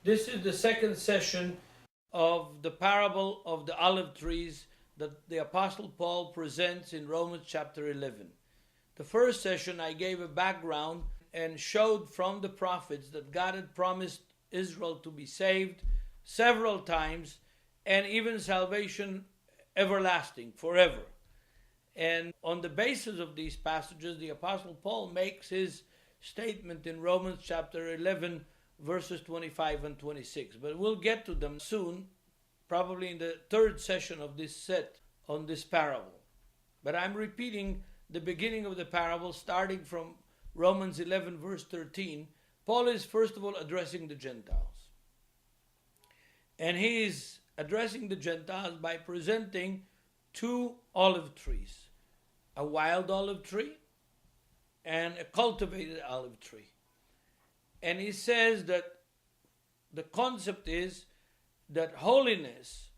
This is the second session of the parable of the olive trees that the Apostle Paul presents in Romans chapter 11. The first session I gave a background and showed from the prophets that God had promised Israel to be saved several times, and even salvation everlasting, forever. And on the basis of these passages, the Apostle Paul makes his statement in Romans chapter 11, verses 25 and 26. But we'll get to them soon, probably in the third session of this set on this parable. But I'm repeating the beginning of the parable, starting from Romans 11, verse 13. Paul is first of all addressing the Gentiles. And he is addressing the Gentiles by presenting two olive trees. A wild olive tree and a cultivated olive tree. And he says that the concept is that holiness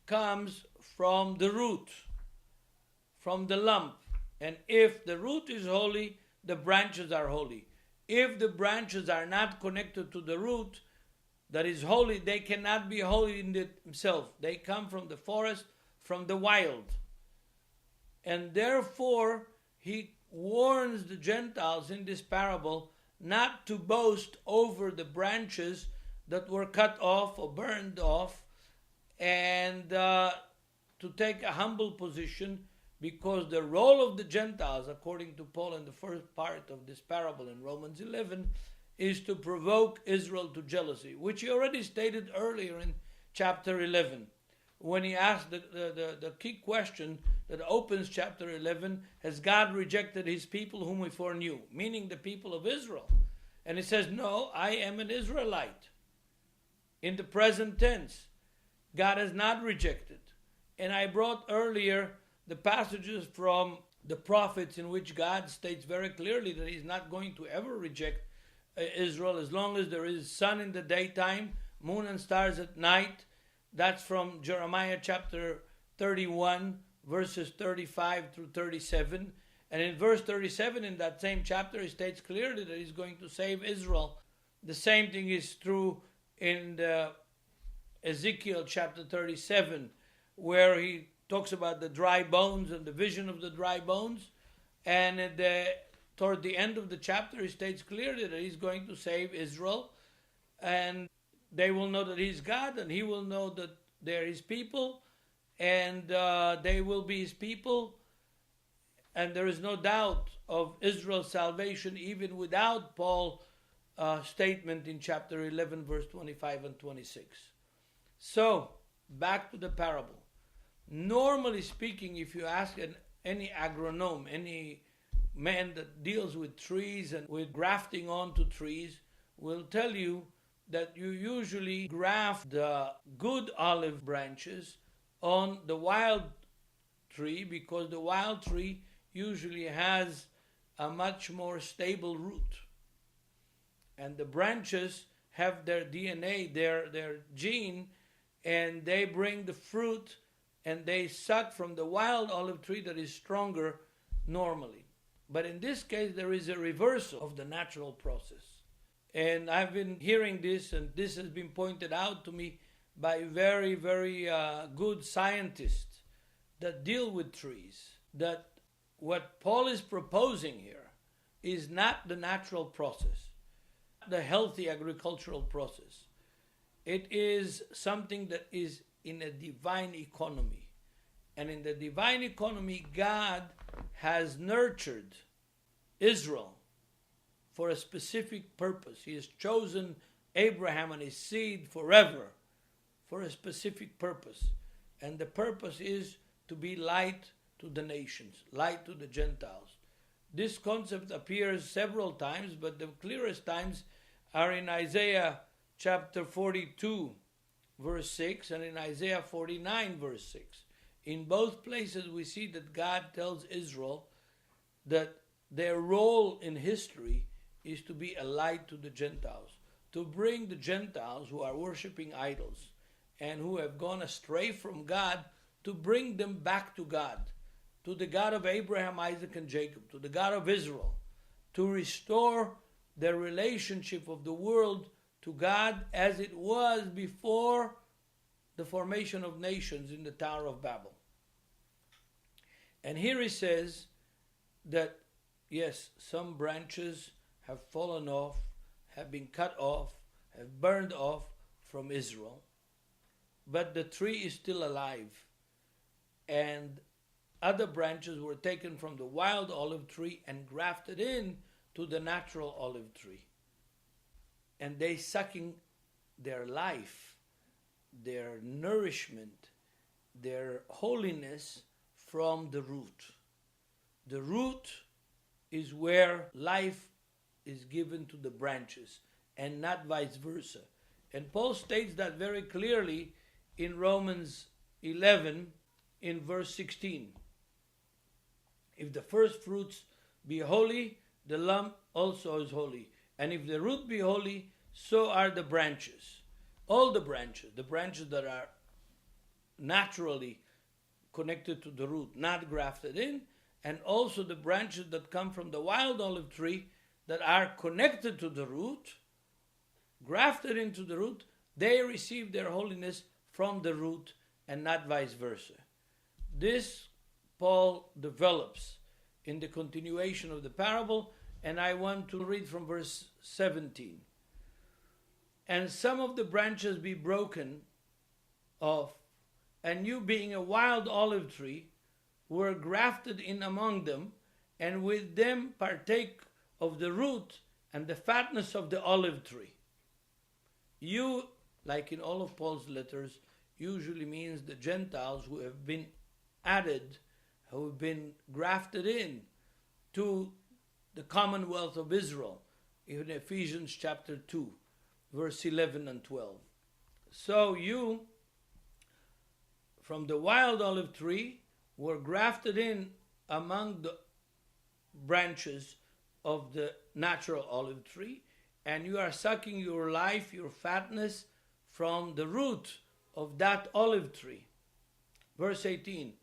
comes from the root, from the lump. And if the root is holy, the branches are holy. If the branches are not connected to the root that is holy, they cannot be holy in themselves. They come from the forest, from the wild. And therefore, he warns the Gentiles in this parable not to boast over the branches that were cut off or burned off, and to take a humble position, because the role of the Gentiles, according to Paul in the first part of this parable in Romans 11, is to provoke Israel to jealousy, which he already stated earlier in chapter 11, when he asked the key question that opens chapter 11, has God rejected his people whom he foreknew? Meaning the people of Israel. And he says, no, I am an Israelite. In the present tense, God has not rejected. And I brought earlier the passages from the prophets in which God states very clearly that he's not going to ever reject Israel as long as there is sun in the daytime, moon and stars at night. That's from Jeremiah chapter 31, verses 35 through 37. And in verse 37 in that same chapter, he states clearly that he's going to save Israel. The same thing is true in the Ezekiel chapter 37, where he talks about the dry bones and the vision of the dry bones. And toward the end of the chapter, he states clearly that he's going to save Israel. And they will know that he's God, and he will know that they're his people, and they will be his people. And there is no doubt of Israel's salvation even without Paul's statement in chapter 11, verse 25 and 26. So, back to the parable. Normally speaking, if you ask any agronome, any man that deals with trees and with grafting onto trees, will tell you that you usually graft the good olive branches on the wild tree, because the wild tree usually has a much more stable root. And the branches have their DNA, their gene, and they bring the fruit, and they suck from the wild olive tree that is stronger normally. But in this case, there is a reversal of the natural process. And I've been hearing this, and this has been pointed out to me by very, very good scientists that deal with trees, that what Paul is proposing here is not the natural process, the healthy agricultural process. It is something that is in a divine economy. And in the divine economy, God has nurtured Israel for a specific purpose. He has chosen Abraham and his seed forever for a specific purpose. And the purpose is to be light to the nations, light to the Gentiles. This concept appears several times, but the clearest times are in Isaiah chapter 42, verse 6, and in Isaiah 49, verse 6. In both places we see that God tells Israel that their role in history is to be a light to the Gentiles, to bring the Gentiles who are worshiping idols and who have gone astray from God, to bring them back to God, to the God of Abraham, Isaac, and Jacob, to the God of Israel, to restore the relationship of the world to God as it was before the formation of nations in the Tower of Babel. And here he says that, yes, some branches have fallen off, have been cut off, have burned off from Israel, but the tree is still alive. And other branches were taken from the wild olive tree and grafted in to the natural olive tree. And they sucking their life, their nourishment, their holiness from the root. The root is where life is given to the branches and not vice versa. And Paul states that very clearly in Romans 11 in verse 16. If the first fruits be holy, the lump also is holy. And if the root be holy, so are the branches. All the branches that are naturally connected to the root, not grafted in, and also the branches that come from the wild olive tree that are connected to the root, grafted into the root, they receive their holiness from the root and not vice versa. This Paul develops in the continuation of the parable, and I want to read from verse 17. And some of the branches be broken off, and you being a wild olive tree were grafted in among them, and with them partake of the root and the fatness of the olive tree. You, like in all of Paul's letters, usually means the Gentiles who have been added, who have been grafted in to the commonwealth of Israel, in Ephesians chapter 2, verse 11 and 12. So you, from the wild olive tree, were grafted in among the branches of the natural olive tree, and you are sucking your life, your fatness, from the root of that olive tree. Verse 18,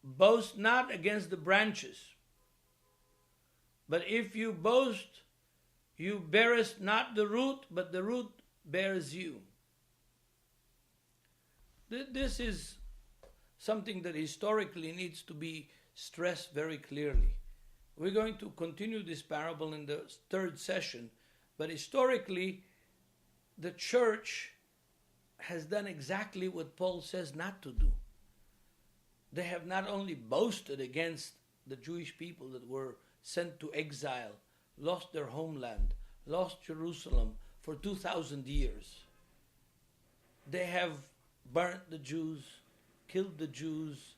boast not against the branches, but if you boast, you bearest not the root, but the root bears you. This is something that historically needs to be stressed very clearly. We're going to continue this parable in the third session, but historically, the church has done exactly what Paul says not to do. They have not only boasted against the Jewish people that were sent to exile, lost their homeland, lost Jerusalem for 2,000 years. They have burnt the Jews, killed the Jews,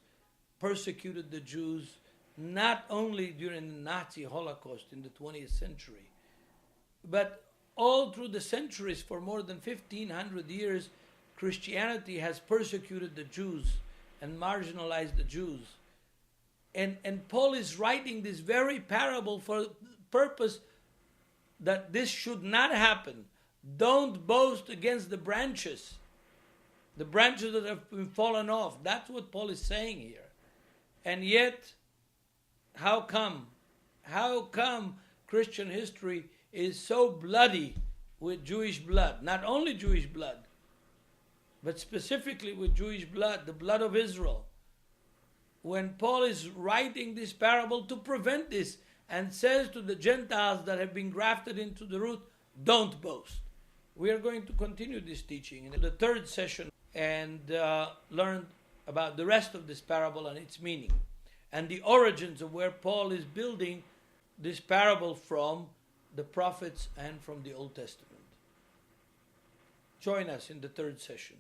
persecuted the Jews, not only during the Nazi Holocaust in the 20th century, but all through the centuries. For more than 1,500 years, Christianity has persecuted the Jews and marginalized the Jews. And Paul is writing this very parable for the purpose that this should not happen. Don't boast against the branches that have been fallen off. That's what Paul is saying here. And yet, how come Christian history is so bloody with Jewish blood? Not only Jewish blood, but specifically with Jewish blood, the blood of Israel. When Paul is writing this parable to prevent this and says to the Gentiles that have been grafted into the root, don't boast. We are going to continue this teaching in the third session and learn about the rest of this parable and its meaning and the origins of where Paul is building this parable from the prophets and from the Old Testament. Join us in the third session.